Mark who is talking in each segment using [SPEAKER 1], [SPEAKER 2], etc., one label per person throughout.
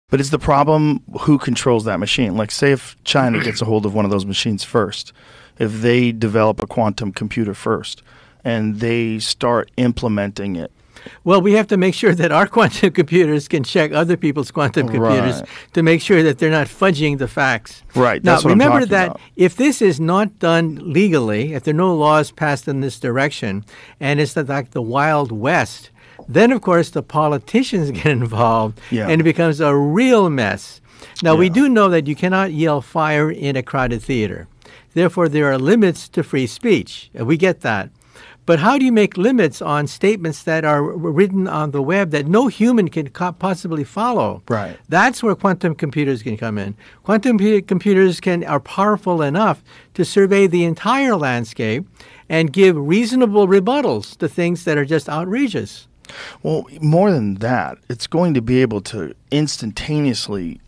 [SPEAKER 1] But is the problem who controls that machine? Like, say if China gets a hold of one of those machines first, if they develop a quantum computer first, and they start implementing it.
[SPEAKER 2] Well, we have to make sure that our quantum computers can check other people's quantum computers to make sure that they're not fudging the facts.
[SPEAKER 1] Right.
[SPEAKER 2] Now,
[SPEAKER 1] That's what
[SPEAKER 2] remember
[SPEAKER 1] I'm talking
[SPEAKER 2] that
[SPEAKER 1] about.
[SPEAKER 2] if this is not done legally, if there are no laws passed in this direction, and it's like the Wild West, then, of course, the politicians get involved, and it becomes a real mess. Now, we do know that you cannot yell fire in a crowded theater. Therefore, there are limits to free speech. We get that. But how do you make limits on statements that are written on the web that no human can possibly follow?
[SPEAKER 1] Right.
[SPEAKER 2] That's where quantum computers can come in. Quantum computers are powerful enough to survey the entire landscape and give reasonable rebuttals to things that are just outrageous.
[SPEAKER 1] Well, more than that, it's going to be able to instantaneously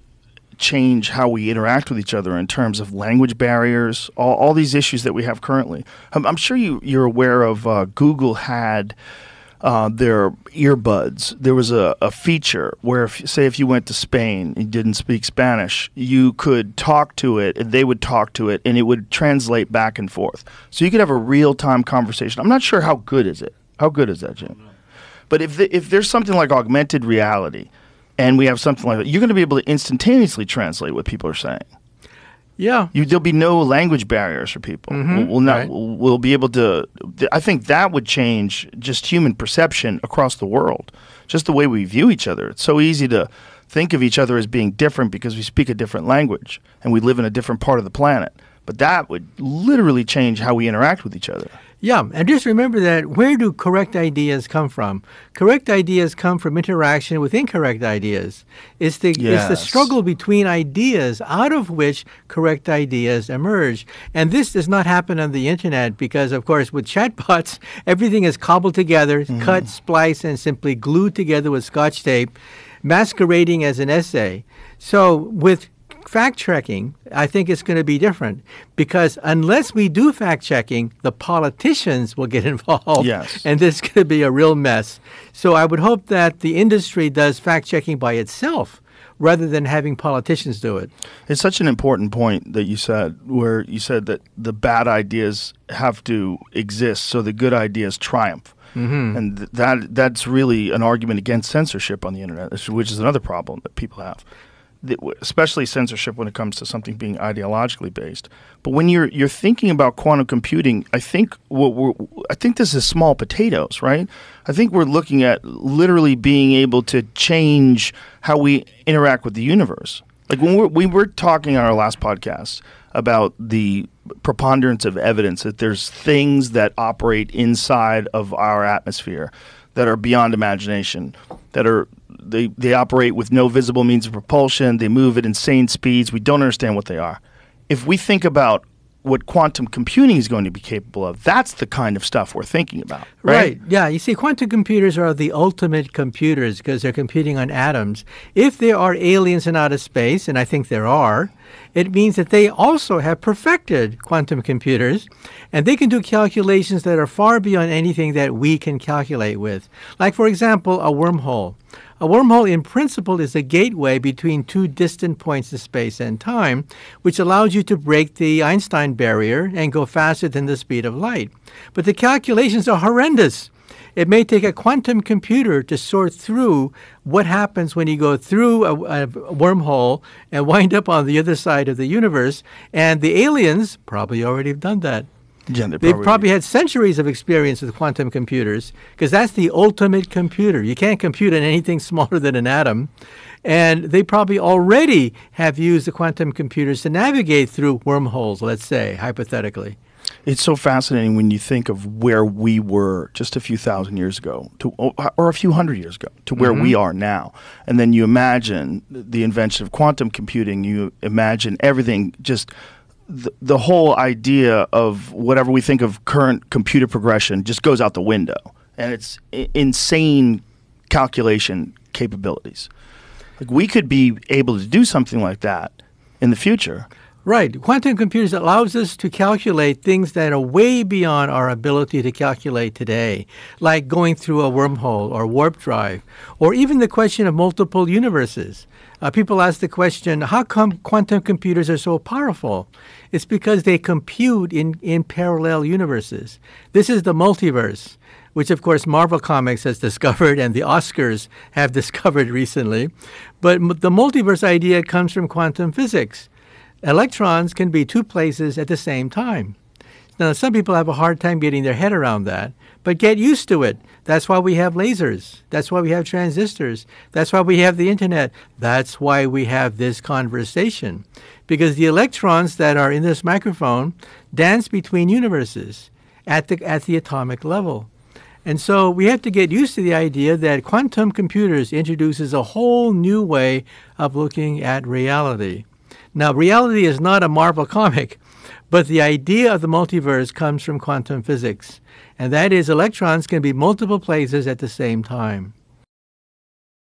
[SPEAKER 1] change how we interact with each other in terms of language barriers, all these issues that we have currently. I'm sure you're aware of Google had their earbuds. There was a feature where, if you went to Spain and didn't speak Spanish, you could talk to it, and they would talk to it, and it would translate back and forth. So you could have a real-time conversation. I'm not sure how good is it. How good is that, Jim? But if there's something like augmented reality, and we have something like that, you're going to be able to instantaneously translate what people are saying.
[SPEAKER 2] Yeah.
[SPEAKER 1] There'll be no language barriers for people. We'll be able to. I think that would change just human perception across the world, just the way we view each other. It's so easy to think of each other as being different because we speak a different language and we live in a different part of the planet. But that would literally change how we interact with each other.
[SPEAKER 2] Yeah, and just remember that where do correct ideas come from? Correct ideas come from interaction with incorrect ideas. It's the struggle between ideas out of which correct ideas emerge. And this does not happen on the internet because, of course, with chatbots, everything is cobbled together, cut, spliced, and simply glued together with Scotch tape, masquerading as an essay. So with fact-checking, I think it's going to be different because unless we do fact-checking, the politicians will get involved, and this is going to be a real mess. So I would hope that the industry does fact-checking by itself rather than having politicians do it.
[SPEAKER 1] It's such an important point that you said, where you said that the bad ideas have to exist so the good ideas triumph. And that's really an argument against censorship on the internet, which is another problem that people have. Especially censorship when it comes to something being ideologically based. But when you're thinking about quantum computing, I think this is small potatoes, right? I think we're looking at literally being able to change how we interact with the universe. Like when we were talking on our last podcast about the preponderance of evidence that there's things that operate inside of our atmosphere that are beyond imagination, that are They operate with no visible means of propulsion. They move at insane speeds. We don't understand what they are. If we think about what quantum computing is going to be capable of, that's the kind of stuff we're thinking about. Right?
[SPEAKER 2] Yeah. You see, quantum computers are the ultimate computers because they're computing on atoms. If there are aliens in outer space, and I think there are, it means that they also have perfected quantum computers, and they can do calculations that are far beyond anything that we can calculate with. Like, for example, a wormhole. A wormhole, in principle, is a gateway between two distant points of space and time, which allows you to break the Einstein barrier and go faster than the speed of light. But the calculations are horrendous. It may take a quantum computer to sort through what happens when you go through a wormhole and wind up on the other side of the universe, and the aliens probably already have done that.
[SPEAKER 1] Yeah,
[SPEAKER 2] They've probably had centuries of experience with quantum computers because that's the ultimate computer. You can't compute on anything smaller than an atom. And they probably already have used the quantum computers to navigate through wormholes, let's say, hypothetically.
[SPEAKER 1] It's so fascinating when you think of where we were just a few thousand years ago, or a few hundred years ago, to where we are now. And then you imagine the invention of quantum computing. You imagine everything just... The whole idea of whatever we think of current computer progression just goes out the window. And it's insane calculation capabilities. Like we could be able to do something like that in the future.
[SPEAKER 2] Right. Quantum computers allows us to calculate things that are way beyond our ability to calculate today, like going through a wormhole or warp drive, or even the question of multiple universes. People ask the question, how come quantum computers are so powerful? It's because they compute in parallel universes. This is the multiverse, which of course Marvel Comics has discovered and the Oscars have discovered recently. But the multiverse idea comes from quantum physics. Electrons can be two places at the same time. Now, some people have a hard time getting their head around that, but get used to it. That's why we have lasers. That's why we have transistors. That's why we have the internet. That's why we have this conversation. Because the electrons that are in this microphone dance between universes at the atomic level. And so we have to get used to the idea that quantum computers introduces a whole new way of looking at reality. Now, reality is not a Marvel comic, but the idea of the multiverse comes from quantum physics, and that is electrons can be multiple places at the same time.